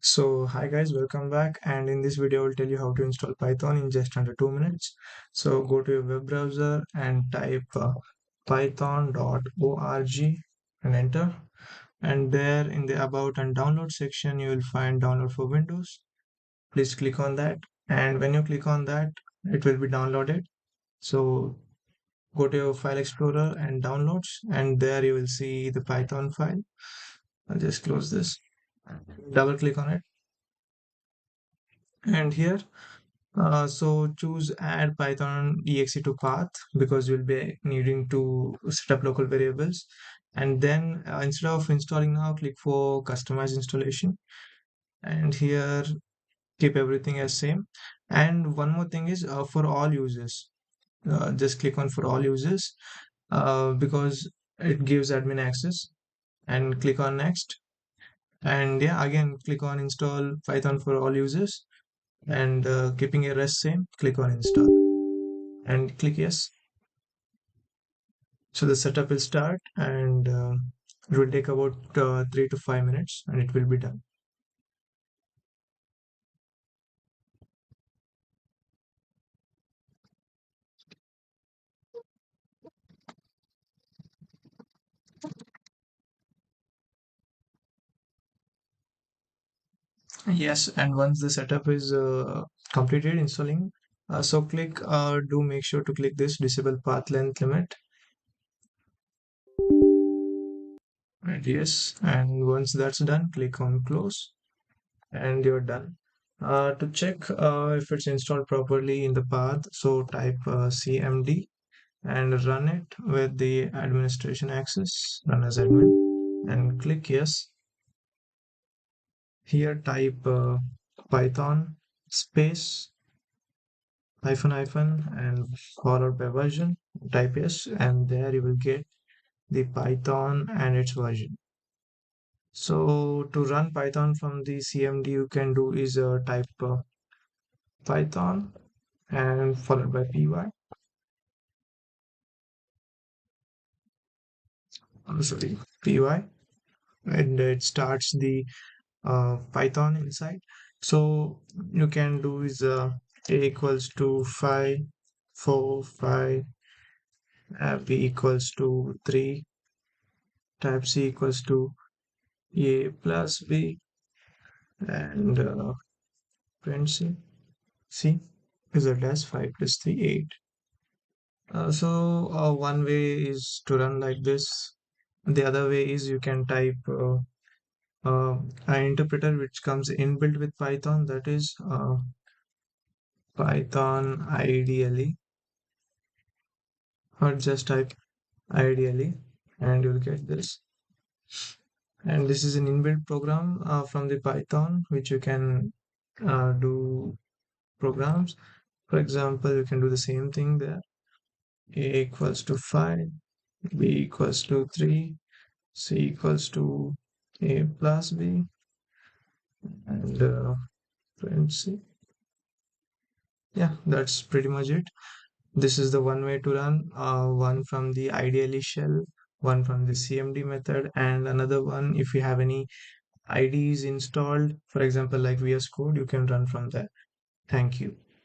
Hi guys, welcome back. And in this video, I'll tell you how to install Python in just under 2 minutes. So go to your web browser and type python.org and enter. And there in the About and Download section, you will find Download for Windows. Please click on that. And when you click on that, it will be downloaded. So go to your File Explorer and Downloads, and there you will see the Python file. I'll just close this. Double click on it. And here so choose add Python exe to path because you'll be needing to set up local variables. And then instead of installing now, click for customize installation. And here keep everything as same. And one more thing is for all users, just click on for all users because it gives admin access. And click on next. And yeah, again click on install Python for all users. And keeping a rest same, click on install and click yes. So the setup will start and it will take about 3 to 5 minutes and it will be done. Yes, and once the setup is completed installing, so click do make sure to click this disable path length limit. And yes, and once that's done, click on close and you're done. To check if it's installed properly in the path, so type cmd and run it with the administration access, run as admin, and click yes. Here type python space hyphen hyphen and followed by version, type yes, and there you will get the Python and its version. So to run Python from the cmd, you can do is type python and followed by py, sorry, py, and it starts the Python inside. So you can do is a equals to 5, 4, 5, b equals to 3, type c equals to a plus b, and print c result as 5 plus 3, 8. One way is to run like this. The other way is you can type an interpreter which comes inbuilt with Python, that is Python ideally, or just type ideally and you'll get this. And this is an inbuilt program from the Python which you can do programs. For example, you can do the same thing there. A equals to 5, b equals to 3, c equals to a plus b, and print c. Yeah, that's pretty much it. This is the one way to run, one from the ideally shell, one from the cmd method, and another one if you have any IDs installed, for example like VS Code, you can run from there. Thank you.